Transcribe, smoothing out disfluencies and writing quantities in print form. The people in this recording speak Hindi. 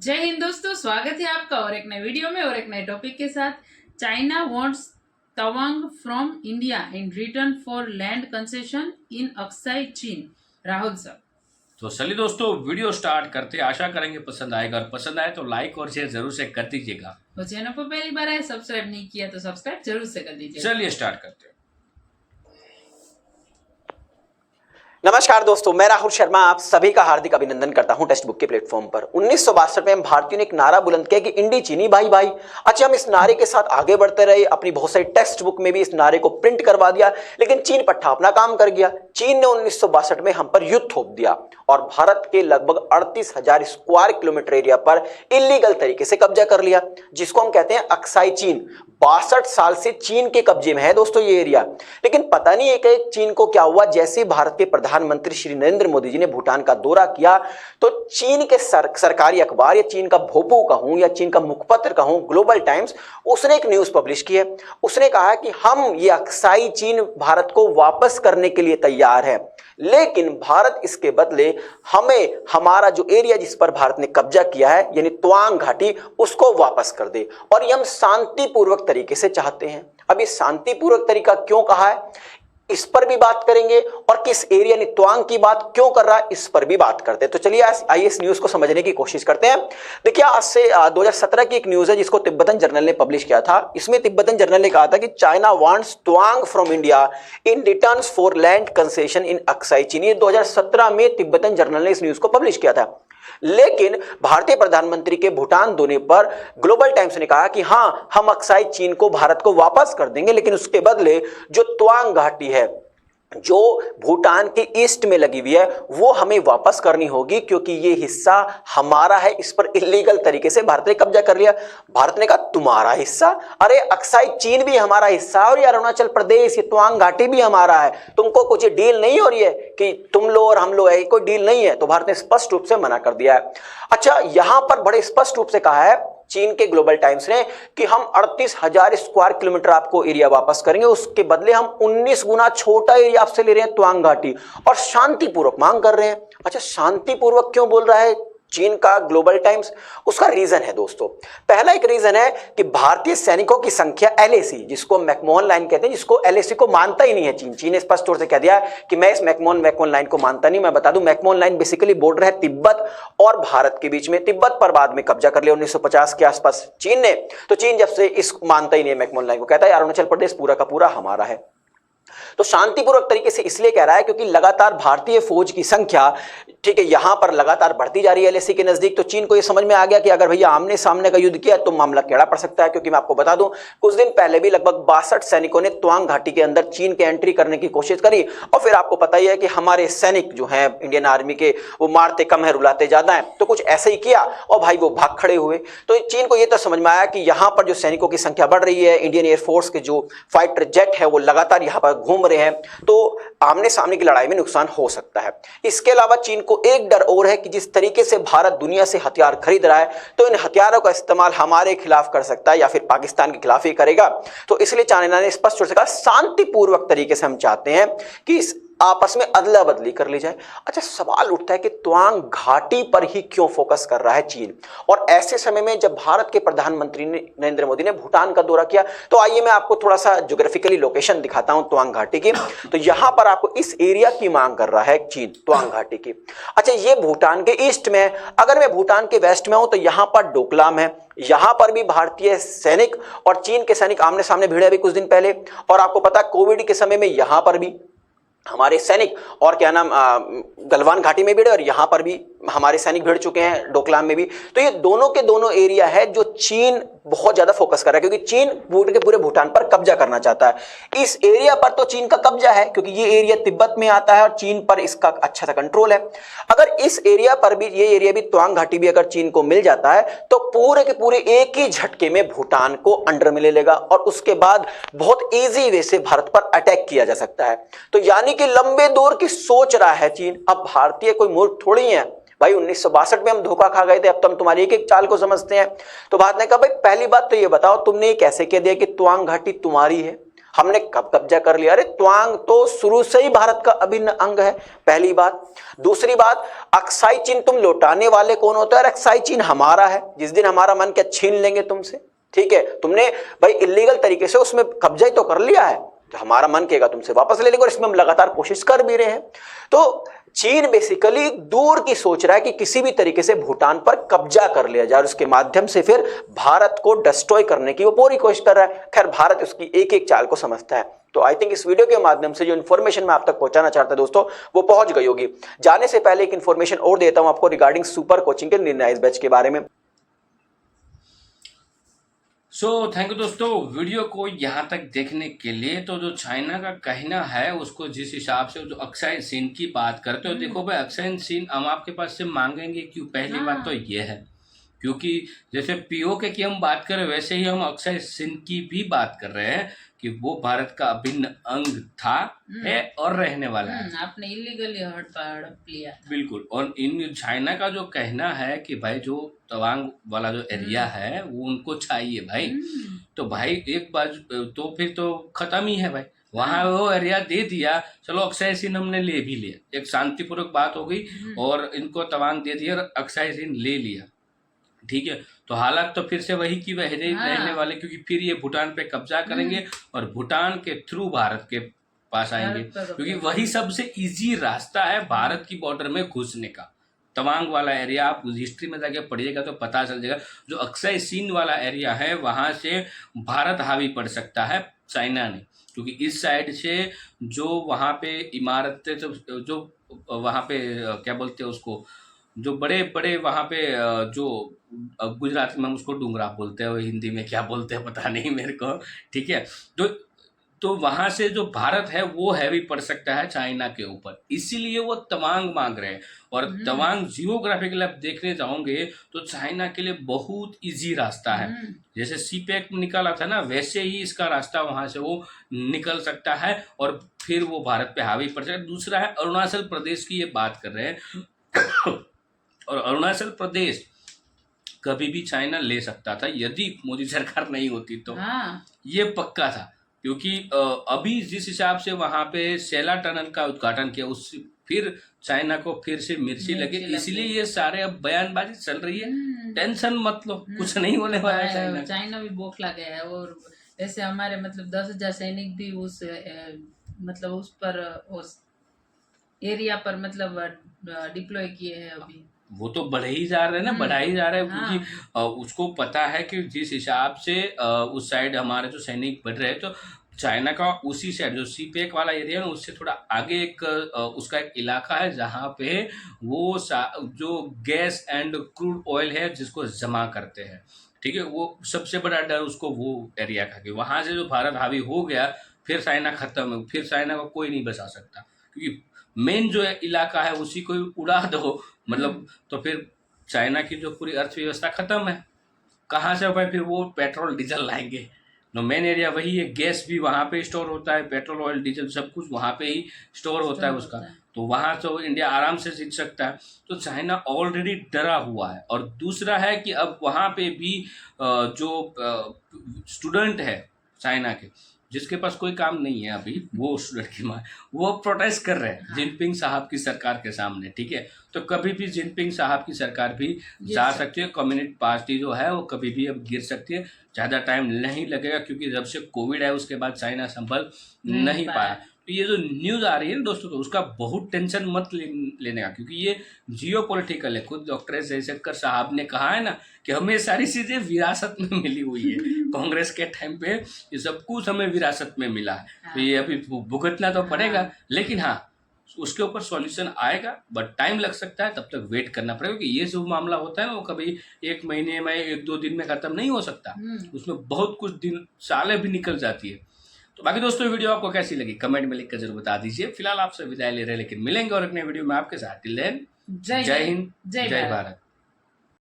जय हिंद दोस्तों, स्वागत है आपका और एक नए वीडियो में और एक नए टॉपिक के साथ। China wants Tawang from India in return for land concession in Aksai चीन। राहुल सर। तो चलिए दोस्तों, वीडियो स्टार्ट करते हैं। आशा करेंगे पसंद आएगा और पसंद आए तो लाइक और शेयर जरूर से कर दीजिएगा। तो चैनल को पहली बार आए, सब्सक्राइब नहीं किया तो सब्सक्राइब जरूर से कर दीजिए। चलिए स्टार्ट करते हैं। नमस्कार दोस्तों, मैं राहुल शर्मा आप सभी का हार्दिक अभिनंदन करता हूं टेक्स्ट बुक के प्लेटफॉर्म पर। 1962 में हम भारतीयों ने एक नारा बुलंद किया कि इंडी चीनी भाई भाई। अच्छा, हम इस नारे के साथ आगे बढ़ते रहे, अपनी बहुत सारी टेक्स्ट बुक में भी इस नारे को प्रिंट करवा दिया, लेकिन चीन पट्टा अपना काम कर गया। चीन ने 1962 में हम पर युद्ध थोप दिया और भारत के लगभग 38,000 स्क्वायर किलोमीटर एरिया पर इलीगल तरीके से कब्जा कर लिया, जिसको हम कहते हैं अक्साई चीन। 62 साल से चीन के कब्जे में है दोस्तों ये एरिया। लेकिन पता नहीं एक चीन को क्या हुआ, जैसे भारत के प्रधानमंत्री श्री नरेंद्र मोदी जी ने भूटान का दौरा किया तो चीन के सरकारी अखबार या चीन का भोपू कहूं या चीन का मुखपत्र कहूं, ग्लोबल टाइम्स, उसने एक न्यूज पब्लिश की है। उसने कहा कि हम ये अक्साई चीन भारत को वापस करने के लिए तैयार है, लेकिन भारत इसके बदले हमें हमारा जो एरिया जिस पर भारत ने कब्जा किया है यानी तवांग घाटी, उसको वापस कर दे। और ये हम शांतिपूर्वक तरीके से चाहते हैं। अब ये शांतिपूर्वक तरीका क्यों कहा है, इस पर भी बात करेंगे, और किस एरिया ने तवांग की बात क्यों कर रहा है इस पर भी बात करते हैं। तो चलिए आइए इस न्यूज को समझने की कोशिश करते हैं। देखिए, आज से 2017 की एक न्यूज है जिसको तिब्बतन जर्नल ने पब्लिश किया था। इसमें तिब्बतन जर्नल ने कहा था कि China wants Tawang from India in return for land concession in Aksai चीन। 2017 में तिब्बतन जर्नल ने इस न्यूज को पब्लिश किया था। लेकिन भारतीय प्रधानमंत्री के भूटान दौरे पर ग्लोबल टाइम्स ने कहा कि हां, हम अक्साई चीन को भारत को वापस कर देंगे, लेकिन उसके बदले जो तवांग घाटी है जो भूटान के ईस्ट में लगी हुई है वो हमें वापस करनी होगी, क्योंकि ये हिस्सा हमारा है। इस पर इलीगल तरीके से भारत ने कब्जा कर लिया। भारत ने कहा तुम्हारा हिस्सा, अरे अक्साई चीन भी हमारा हिस्सा है और ये अरुणाचल प्रदेश, ये तवांग घाटी भी हमारा है। तुमको कुछ डील नहीं हो रही है कि तुम लो और हम लो, है कोई डील नहीं है। तो भारत ने स्पष्ट रूप से मना कर दिया है। अच्छा, यहां पर बड़े स्पष्ट रूप से कहा है चीन के ग्लोबल टाइम्स ने कि हम 38,000 स्क्वायर किलोमीटर आपको एरिया वापस करेंगे, उसके बदले हम 19 गुना छोटा एरिया आपसे ले रहे हैं तवांग घाटी, और शांतिपूर्वक मांग कर रहे हैं। अच्छा, शांतिपूर्वक क्यों बोल रहा है चीन का ग्लोबल टाइम्स? उसका रीजन है दोस्तों। पहला एक रीजन है कि भारतीय सैनिकों की संख्या एलएसी, जिसको मैकमोहन लाइन कहते हैं, जिसको एलएसी को मानता ही नहीं है चीन। चीन ने स्पष्ट तौर से कह दिया कि मैं इस मैकमोहन लाइन को मानता नहीं। मैं बता दूं, मैकमोहन लाइन बेसिकली बॉर्डर है तिब्बत और भारत के बीच में। तिब्बत पर बाद में कब्जा कर लिया 1950 के आसपास चीन ने। तो चीन जब से इस मानता ही नहीं है मैकमोहन लाइन को, कहता है अरुणाचल प्रदेश पूरा का पूरा हमारा है। तो शांतिपूर्वक तरीके से इसलिए कह रहा है क्योंकि लगातार भारतीय फौज की संख्या, ठीक है, यहां पर लगातार बढ़ती जा रही है एलएसी के नजदीक। तो चीन को यह समझ में आ गया कि अगर भैया आमने सामने का युद्ध किया तो मामला टेढ़ा पड़ सकता है। क्योंकि मैं आपको बता दूं, कुछ दिन पहले भी लगभग 62 सैनिकों ने तवांग घाटी के अंदर चीन के एंट्री करने की कोशिश करी, और फिर आपको पता ही है कि हमारे सैनिक जो हैं इंडियन आर्मी के, वो मारते कम है रुलाते ज्यादा है। तो कुछ ऐसे ही किया और भाई वो भाग खड़े हुए। तो चीन को यह तो समझ में आया कि यहां पर जो सैनिकों की संख्या बढ़ रही है, इंडियन एयरफोर्स के जो फाइटर जेट है वो लगातार यहां पर घूम रहे हैं, तो आमने सामने की लड़ाई में नुकसान हो सकता है। इसके अलावा चीन को एक डर और है कि जिस तरीके से भारत दुनिया से हथियार खरीद रहा है, तो इन हथियारों का इस्तेमाल हमारे खिलाफ कर सकता है या फिर पाकिस्तान के खिलाफ ही करेगा। तो इसलिए चाइना ने स्पष्ट रूप से कहा शांतिपूर्वक तरीके से हम चाहते हैं कि आपस में अदला बदली कर ली जाए। अच्छा, सवाल उठता है कि तवांग घाटी पर ही क्यों फोकस कर रहा है चीन, और ऐसे समय में जब भारत के प्रधानमंत्री नरेंद्र मोदी ने भूटान का दौरा किया। तो आइए मैं आपको थोड़ा सा ज्योग्राफिकली लोकेशन दिखाता हूं तवांग घाटी की। तो यहां पर आपको इस एरिया की मांग कर रहा है चीन, तवांग घाटी की। अच्छा, ये भूटान के ईस्ट में है। अगर मैं भूटान के वेस्ट में हूं तो यहां पर डोकलाम है। यहां पर भी भारतीय सैनिक और चीन के सैनिक आमने सामने भिड़े अभी कुछ दिन पहले, और आपको पता कोविड के समय में यहां पर भी हमारे सैनिक और क्या नाम गलवान घाटी में भिड़े, और यहां पर भी हमारे सैनिक भिड़ चुके हैं डोकलाम में भी। तो ये दोनों के दोनों एरिया है जो चीन बहुत ज्यादा फोकस कर रहा है, क्योंकि चीन पूरे के पूरे भूटान पर कब्जा करना चाहता है। इस एरिया पर तो चीन का कब्जा है क्योंकि ये एरिया तिब्बत में आता है और चीन पर इसका अच्छा सा कंट्रोल है। अगर इस एरिया पर भी, ये एरिया भी तवांग घाटी भी अगर चीन को मिल जाता है तो पूरे के पूरे एक ही झटके में भूटान को अंडर में ले लेगा, और उसके बाद बहुत ईजी वे से भारत पर अटैक किया जा सकता है। तो यानी कि लंबे दौर की सोच रहा है चीन। अब भारतीय कोई मूर्ख थोड़ी है भाई। 1962 में हम धोखा खा गए थे, अब तो हम तुम्हारी एक एक चाल को समझते हैं। तो भारत ने कहा भाई पहली बात तो ये बताओ, तुमने ये कैसे कह दिया कि तवांग घाटी तुम्हारी है? हमने कब कब्जा कर लिया? अरे त्वांग तो शुरू से ही भारत का अभिन्न अंग है, पहली बात। दूसरी बात, अक्साई चीन तुम लौटाने वाले कौन होता है? अक्साई चीन हमारा है, जिस दिन हमारा मन क्या छीन लेंगे तुमसे, ठीक है। तुमने भाई इलीगल तरीके से उसमें कब्जा ही तो कर लिया है, तो हमारा मन कहेगा तुमसे वापस ले लेंगे, और इसमें हम लगातार कोशिश कर भी रहे हैं। तो चीन बेसिकली दूर की सोच रहा है कि किसी भी तरीके से भूटान पर कब्जा कर लिया जाए और उसके माध्यम से फिर भारत को डिस्ट्रॉय करने की वो पूरी कोशिश कर रहा है। खैर, भारत उसकी एक एक चाल को समझता है। तो आई थिंक इस वीडियो के माध्यम से जो इन्फॉर्मेशन मैं आप तक पहुंचाना चाहता दोस्तों, वो पहुंच गई होगी। जाने से पहले एक इन्फॉर्मेशन और देता हूं आपको रिगार्डिंग सुपर कोचिंग के निर्णायक बैच के बारे में। सो थैंक यू दोस्तों वीडियो को यहाँ तक देखने के लिए। तो जो चाइना का कहना है उसको जिस हिसाब से जो अक्साई चीन की बात करते हो, देखो भाई अक्साई चीन हम आपके पास से मांगेंगे क्यों? पहली बात तो ये है क्योंकि जैसे पीओके की हम बात करें वैसे ही हम अक्साई चीन की भी बात कर रहे हैं कि वो भारत का अभिन्न अंग था, है और रहने वाला है। आपने इलीगली हड़प लिया। बिल्कुल। और इन चाइना का जो कहना है कि भाई जो तवांग वाला जो एरिया है वो उनको चाहिए भाई। तो भाई एक बार तो फिर तो खत्म ही है भाई, वहां वो एरिया दे दिया, चलो अक्साई चीन हमने ले भी लिया, एक शांतिपूर्वक बात हो गई और इनको तवांग दे दिया और अक्साई चीन ले लिया, ठीक है। तो हालात तो फिर से वही की वही रहने वाले, क्योंकि फिर ये भूटान पे कब्जा करेंगे और भूटान के थ्रू भारत के पास आएंगे, क्योंकि वही सबसे इजी रास्ता है भारत की बॉर्डर में घुसने का। तवांग वाला एरिया आप हिस्ट्री में जाके पढ़िएगा तो पता चल जाएगा, जो अक्साई चीन वाला एरिया है वहां से भारत हावी पड़ सकता है चाइना ने, क्योंकि इस साइड से जो वहां पे इमारतें जो वहां पे क्या बोलते हैं उसको, जो बड़े बड़े वहाँ पे जो गुजराती में हम उसको डूंगरा बोलते हैं, हिंदी में क्या बोलते हैं पता नहीं मेरे को, ठीक है। तो वहाँ से जो भारत है वो हैवी पड़ सकता है चाइना के ऊपर, इसीलिए वो तवांग मांग रहे हैं। और तवांग जियोग्राफिकली आप देखने जाओगे तो चाइना के लिए बहुत इजी रास्ता है, जैसे सीपेक निकाला था ना वैसे ही इसका रास्ता वहाँ से वो निकल सकता है और फिर वो भारत पे हावी पड़ सकता है। दूसरा है अरुणाचल प्रदेश की ये बात कर रहे हैं और अरुणाचल प्रदेश कभी भी चाइना ले सकता था यदि मोदी सरकार नहीं होती तो। ये पक्का था, क्योंकि अभी जिस हिसाब से वहां पे सेला टनल का उद्घाटन किया उससे फिर चाइना को फिर से मिर्ची लगे, इसलिए ये सारे अब बयानबाजी चल रही है। टेंशन मत लो, कुछ नहीं होने वाला है। चाइना भी बौखला गया है और ऐसे हमारे मतलब 10,000 सैनिक भी उस मतलब उस पर उस एरिया पर मतलब डिप्लॉय किए हैं अभी। वो तो बढ़े ही जा रहे हैं ना, बढ़ा ही जा रहे हैं, क्योंकि उसको पता है कि जिस हिसाब से उस साइड हमारे जो सैनिक बढ़ रहे हैं तो चाइना का उसी साइड जो सीपेक वाला एरिया है उससे थोड़ा आगे एक उसका एक इलाका है जहाँ पे वो जो गैस एंड क्रूड ऑयल है जिसको जमा करते हैं, ठीक है। वो सबसे बड़ा डर उसको वो एरिया का, कि वहाँ से जो भारत हावी हो गया फिर चाइना खत्म है, फिर चाइना को कोई नहीं बचा सकता, क्योंकि मेन जो इलाका है उसी को उड़ा दो मतलब, तो फिर चाइना की जो पूरी अर्थव्यवस्था खत्म है। कहाँ से भाई फिर वो पेट्रोल डीजल लाएंगे? नो मेन एरिया वही है, गैस भी वहाँ पे स्टोर होता है, पेट्रोल ऑयल डीजल सब कुछ वहाँ पे ही स्टोर होता है उसका, तो वहाँ तो इंडिया आराम से जीत सकता है। तो चाइना ऑलरेडी डरा हुआ है। और दूसरा है कि अब वहाँ पे भी जो स्टूडेंट है चाइना के जिसके पास कोई काम नहीं है अभी, वो स्टूडेंट की माँ वो प्रोटेस्ट कर रहे हैं जिनपिंग साहब की सरकार के सामने, ठीक है। तो कभी भी जिनपिंग साहब की सरकार भी जा सकती है, कम्युनिस्ट पार्टी जो है वो कभी भी अब गिर सकती है, ज़्यादा टाइम नहीं लगेगा, क्योंकि जब से कोविड है उसके बाद चाइना संभल नहीं पाया। तो ये जो न्यूज़ आ रही है ना दोस्तों, तो उसका बहुत टेंशन मत लेने का, क्योंकि ये जियोपॉलिटिकल है। खुद डॉक्टर एस जयशंकर साहब ने कहा है ना कि हमें सारी चीज़ें विरासत में मिली हुई है, कांग्रेस के टाइम पे ये सब कुछ हमें विरासत में मिला है, तो ये अभी भुगतना तो पड़ेगा, लेकिन हाँ उसके ऊपर सॉल्यूशन आएगा, बट टाइम लग सकता है, तब तक वेट करना पड़ेगा, क्योंकि ये जो मामला होता है ना वो कभी 1 महीने में 1-2 दिन में खत्म नहीं हो सकता, उसमें बहुत कुछ दिन सालें भी निकल जाती है। तो बाकी दोस्तों वीडियो आपको कैसी लगी कमेंट में लिखकर जरूर बता दीजिए। फिलहाल आपसे विदाई ले रहे हैं, लेकिन मिलेंगे और एक नए वीडियो में आपके साथ। टिल देन जय हिंद, जय भारत।